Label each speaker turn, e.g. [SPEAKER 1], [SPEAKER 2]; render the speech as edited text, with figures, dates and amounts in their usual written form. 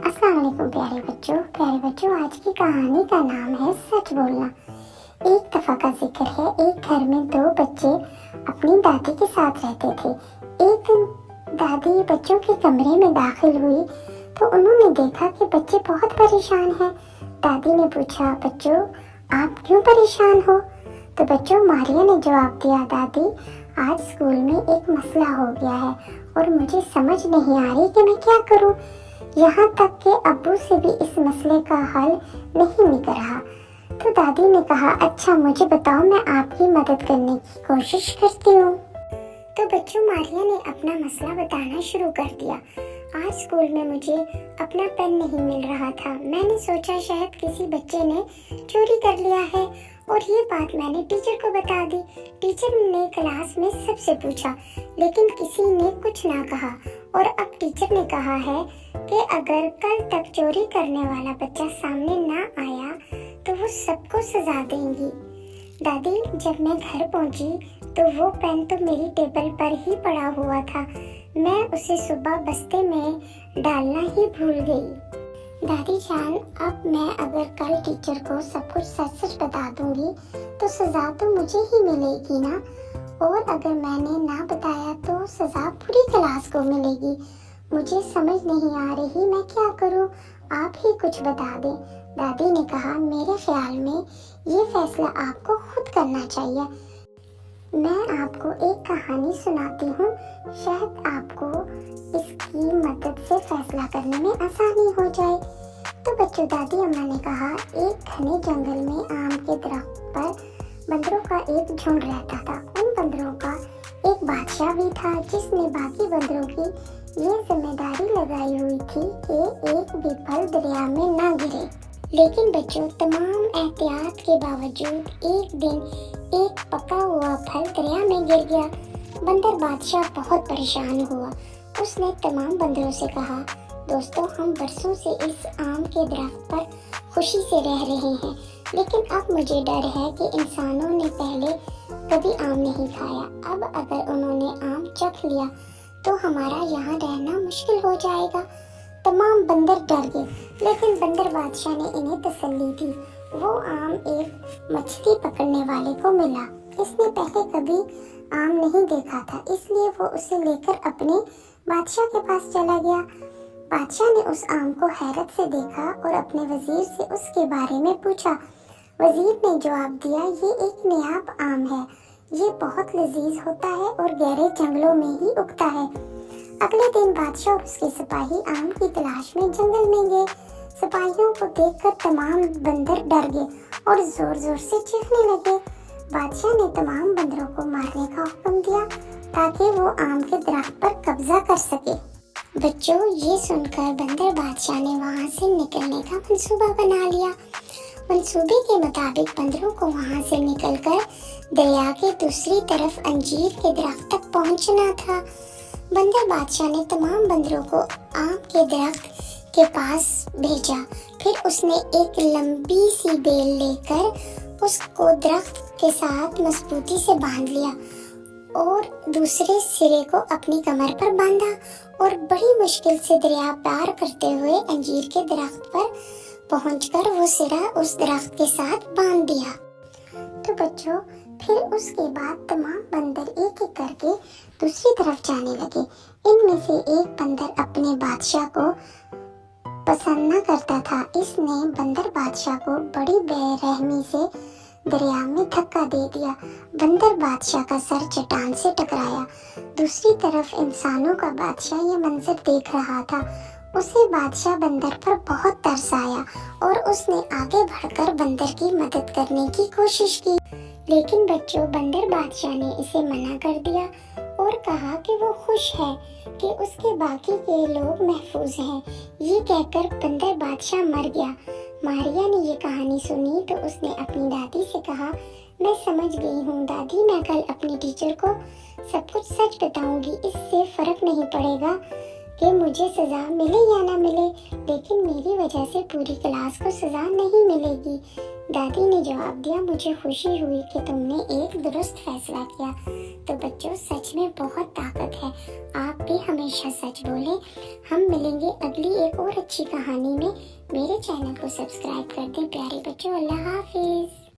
[SPEAKER 1] अस्सलाम वालेकुम प्यारे बच्चों आज की कहानी का नाम है सच बोलना। एक दफा का जिक्र है, एक घर में दो बच्चे अपनी दादी के साथ रहते थे। एक दिन दादी बच्चों के कमरे में दाखिल हुई तो उन्होंने देखा कि बच्चे बहुत परेशान हैं। दादी ने पूछा, बच्चों आप क्यों परेशान हो? तो बच्चों, मारिया ने जवाब दिया, दादी आज स्कूल में एक मसला हो गया है और मुझे समझ नहीं आ रही कि मैं क्या करूं। यहाँ तक कि अब्बू से भी इस मसले का हल नहीं निकल रहा। तो दादी ने कहा, अच्छा मुझे बताओ, मैं आपकी मदद करने की कोशिश करती हूँ। तो बच्चों, मारिया ने अपना मसला बताना शुरू कर दिया। आज स्कूल में मुझे अपना पेन नहीं मिल रहा था। मैंने सोचा शायद किसी बच्चे ने चोरी कर लिया है और ये बात मैंने टीचर को बता दी। टीचर ने क्लास में सबसे पूछा लेकिन किसी ने कुछ ना कहा और अब टीचर ने कहा है कि अगर कल तक चोरी करने वाला बच्चा सामने ना आया तो वो सबको सजा देंगी। दादी, जब मैं घर पहुंची तो वो पेन तो मेरी टेबल पर ही पड़ा हुआ था। मैं उसे सुबह बस्ते में डालना ही भूल गई। दादी जान, अब मैं अगर कल टीचर को सब कुछ सच सच बता दूंगी तो सजा तो मुझे ही मिलेगी ना, और अगर मैंने ना बताया तो सजा पूरी क्लास को मिलेगी। मुझे समझ नहीं आ रही मैं क्या करूं, आप ही कुछ बता दें। दादी ने कहा, मेरे ख्याल में ये फैसला आपको खुद करना चाहिए। मैं आपको एक कहानी सुनाती हूँ, शायद आपको इसकी मदद से फैसला करने में आसानी हो जाए। तो बच्चों, दादी अम्मा ने कहा, एक घने जंगल में आम के दरख्त पर बंदरों का एक झुंड रहता था। उन बंदरों का एक बादशाह भी था जिसने बाकी बंदरों की ये जिम्मेदारी लगाई हुई थी कि एक भी फल दरिया में ना गिरे। लेकिन बच्चों, तमाम एहतियात के बावजूद एक दिन एक पका हुआ फल दरिया में गिर गया। बंदर बादशाह बहुत परेशान हुआ। उसने तमाम बंदरों से कहा, दोस्तों हम बरसों से इस आम के दरख्त पर खुशी से रह रहे हैं, लेकिन अब मुझे डर है कि इंसानों ने पहले कभी आम नहीं खाया। अब अगर उन्होंने आम चख लिया तो हमारा यहाँ रहना मुश्किल हो जाएगा। तमाम बंदर डर गए, लेकिन बंदर बादशाह ने इन्हें तसल्ली दी। वो आम एक मछली पकड़ने वाले को मिला। इसने पहले कभी आम नहीं देखा था, इसलिए वो उसे लेकर अपने बादशाह के पास चला गया। बादशाह ने उस आम को हैरत से देखा और अपने वजीर से उसके बारे में पूछा। वजीर ने जवाब दिया, ये एक नायाब आम है, ये बहुत लजीज होता है और गहरे जंगलों में ही उगता है। अगले दिन बादशाह और उसके सिपाही आम की तलाश में जंगल में गए। सिपाहियों को देखकर तमाम बंदर डर गए और जोर जोर से चीखने लगे। बादशाह ने तमाम बंदरों को मारने का हुक्म दिया ताकि वो आम के दरख्त पर कब्जा कर सके। बच्चों, ये सुनकर बंदर बादशाह ने वहाँ से निकलने का मंसूबा बना लिया। मंसूबे के मुताबिक बंदरों को वहाँ से निकलकर दरिया के दूसरी तरफ अंजीर के दरख्त तक पहुँचना था। बंदर बादशाह ने तमाम बंदरों को आम के दरख्त के पास भेजा। फिर उसने एक लंबी सी बेल लेकर उसको दरख्त के साथ मजबूती से बांध लिया और दूसरे सिरे को अपनी कमर पर बांधा और बड़ी मुश्किल से दरिया पार करते हुए अंजीर के दरख्त पर पहुंचकर वो सिरा उस दरख्त के साथ बांध दिया। तो बच्चों, फिर उसके बाद तमाम बंदर एक एक करके दूसरी तरफ जाने लगे। इनमें से एक बंदर अपने बादशाह को पसंद न करता था। इसने बंदर बादशाह को बड़ी बेरहमी से दरिया में धक्का दे दिया। बंदर बादशाह का सर चट्टान से टकराया। दूसरी तरफ इंसानों का बादशाह ये मंजर देख रहा था। उसे बादशाह बंदर पर बहुत तरस आया और उसने आगे बढ़कर बंदर की मदद करने की कोशिश की। लेकिन बच्चों, बंदर बादशाह ने इसे मना कर दिया और कहा कि वो खुश है कि उसके बाकी के लोग महफूज हैं। ये कहकर बंदर बादशाह मर गया। मारिया ने ये कहानी सुनी तो उसने अपनी दादी से कहा, मैं समझ गई हूँ दादी, मैं कल अपनी टीचर को सब कुछ सच बताऊंगी। इससे फर्क नहीं पड़ेगा कि मुझे सजा मिले या ना मिले, लेकिन मेरी वजह से पूरी क्लास को सजा नहीं मिलेगी। दादी ने जवाब दिया, मुझे खुशी हुई कि तुमने एक दुरुस्त फैसला किया। तो बच्चों सच में बहुत ताकत है। आप भी हमेशा सच बोलें। हम मिलेंगे अगली एक और अच्छी कहानी में। मेरे चैनल को सब्सक्राइब कर दें प्यारे बच्चों। अल्लाह